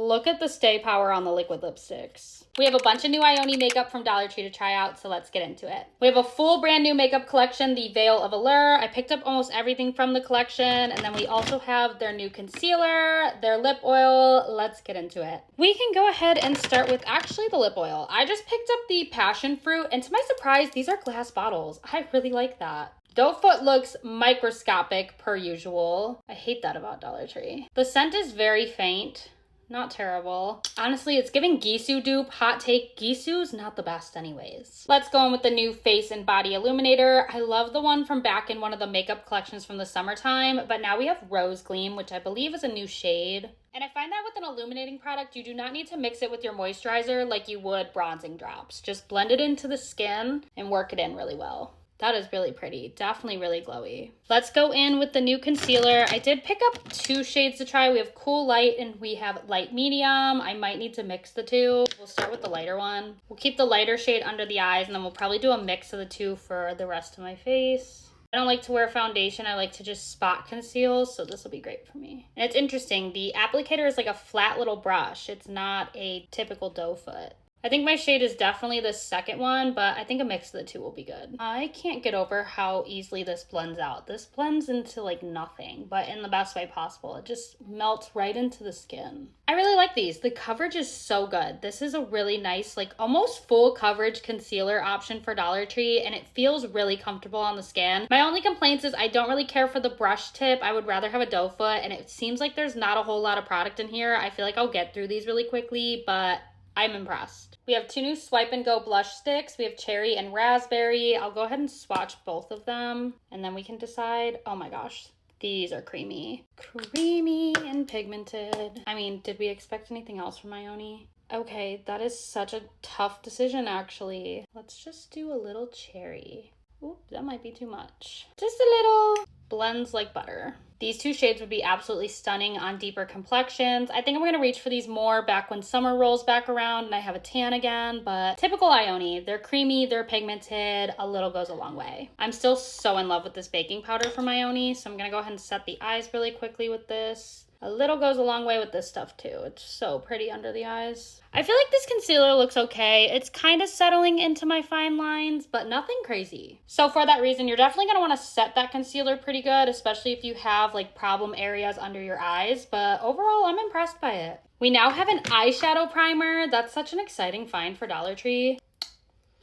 look at the stay power on the liquid lipsticks. We have a bunch of new IONI makeup from Dollar Tree to try out, so let's get into it. We have a full brand new makeup collection, the Veil of Allure. I picked up almost everything from the collection, and then we also have their new concealer, their lip oil. Let's get into it. We can go ahead and start with actually the lip oil. I just picked up the passion fruit, and to my surprise, these are glass bottles. I really like that. Doe foot looks microscopic per usual. I hate that about Dollar Tree. The scent is very faint. Not terrible. Honestly, it's giving Gisou dupe. Hot take, Gisou's not the best anyways. Let's go in with the new Face and Body Illuminator. I love the one from back in one of the makeup collections from the summertime, but now we have Rose Gleam, which I believe is a new shade. And I find that with an illuminating product, you do not need to mix it with your moisturizer like you would bronzing drops. Just blend it into the skin and work it in really well. That is really pretty. Definitely really glowy. Let's go in with the new concealer. I did pick up 2 shades to try. We have Cool Light and we have Light Medium. I might need to mix the two. We'll start with the lighter one. We'll keep the lighter shade under the eyes and then we'll probably do a mix of the two for the rest of my face. I don't like to wear foundation. I like to just spot conceal, so this will be great for me. And it's interesting. The applicator is like a flat little brush. It's not a typical doe foot. I think my shade is definitely the second one, but I think a mix of the two will be good. I can't get over how easily this blends out. This blends into like nothing, but in the best way possible. It just melts right into the skin. I really like these. The coverage is so good. This is a really nice, like almost full coverage concealer option for Dollar Tree, and it feels really comfortable on the skin. My only complaints is I don't really care for the brush tip. I would rather have a doe foot, and it seems like there's not a whole lot of product in here. I feel like I'll get through these really quickly, but I'm impressed. We have 2 new Swipe and Go blush sticks. We have Cherry and Raspberry. I'll go ahead and swatch both of them and then we can decide. Oh my gosh, these are creamy. Creamy and pigmented. I mean, did we expect anything else from IONI? Okay, that is such a tough decision actually. Let's just do a little cherry. Oop, that might be too much. Just a little. Blends like butter. These 2 shades would be absolutely stunning on deeper complexions. I think I'm gonna reach for these more back when summer rolls back around and I have a tan again, but typical IONI. They're creamy, they're pigmented, a little goes a long way. I'm still so in love with this baking powder from IONI, so I'm gonna go ahead and set the eyes really quickly with this. A little goes a long way with this stuff too. It's so pretty under the eyes. I feel like this concealer looks okay. It's kind of settling into my fine lines, but nothing crazy. So for that reason, you're definitely gonna wanna set that concealer pretty good, especially if you have like problem areas under your eyes, but overall, I'm impressed by it. We now have an eyeshadow primer. That's such an exciting find for Dollar Tree.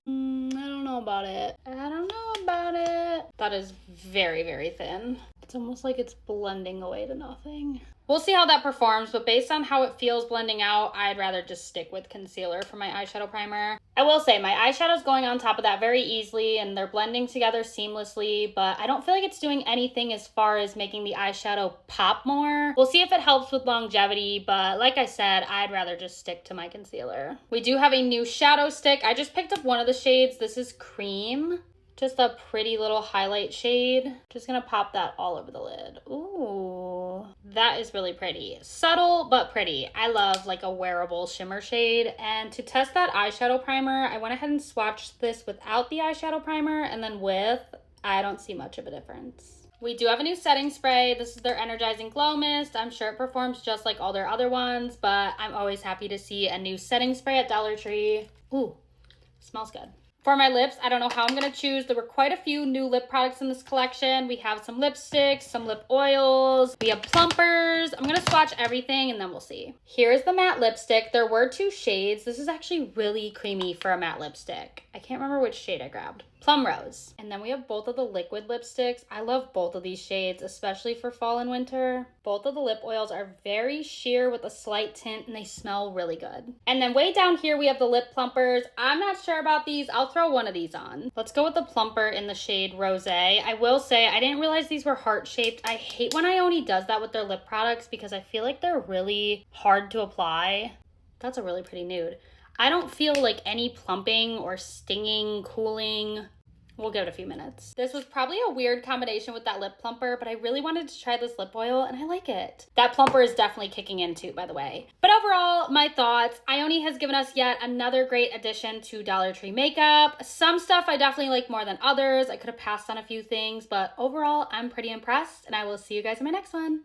I don't know about it. I don't know about it. That is very, very thin. It's almost like it's blending away to nothing. We'll see how that performs, but based on how it feels blending out, I'd rather just stick with concealer for my eyeshadow primer. I will say my eyeshadow's going on top of that very easily and they're blending together seamlessly, but I don't feel like it's doing anything as far as making the eyeshadow pop more. We'll see if it helps with longevity, but like I said, I'd rather just stick to my concealer. We do have a new shadow stick. I just picked up one of the shades. This is Cream. Just a pretty little highlight shade. Just gonna pop that all over the lid. Ooh, that is really pretty. Subtle, but pretty. I love like a wearable shimmer shade. And to test that eyeshadow primer, I went ahead and swatched this without the eyeshadow primer and then with. I don't see much of a difference. We do have a new setting spray. This is their Energizing Glow Mist. I'm sure it performs just like all their other ones, but I'm always happy to see a new setting spray at Dollar Tree. Ooh, smells good. For my lips, I don't know how I'm going to choose. There were quite a few new lip products in this collection. We have some lipsticks, some lip oils, we have plumpers. I'm going to swatch everything and then we'll see. Here's the matte lipstick. There were 2 shades. This is actually really creamy for a matte lipstick. I can't remember which shade I grabbed. Plum Rose. And then we have both of the liquid lipsticks. I love both of these shades, especially for fall and winter. Both of the lip oils are very sheer with a slight tint and they smell really good. And then way down here, we have the lip plumpers. I'm not sure about these. I'll throw one of these on. Let's go with the plumper in the shade Rosé. I will say, I didn't realize these were heart-shaped. I hate when IONI does that with their lip products because I feel like they're really hard to apply. That's a really pretty nude. I don't feel like any plumping or stinging, cooling. We'll give it a few minutes. This was probably a weird combination with that lip plumper, but I really wanted to try this lip oil and I like it. That plumper is definitely kicking in too, by the way. But overall, my thoughts, IONI has given us yet another great addition to Dollar Tree makeup. Some stuff I definitely like more than others. I could have passed on a few things, but overall, I'm pretty impressed and I will see you guys in my next one.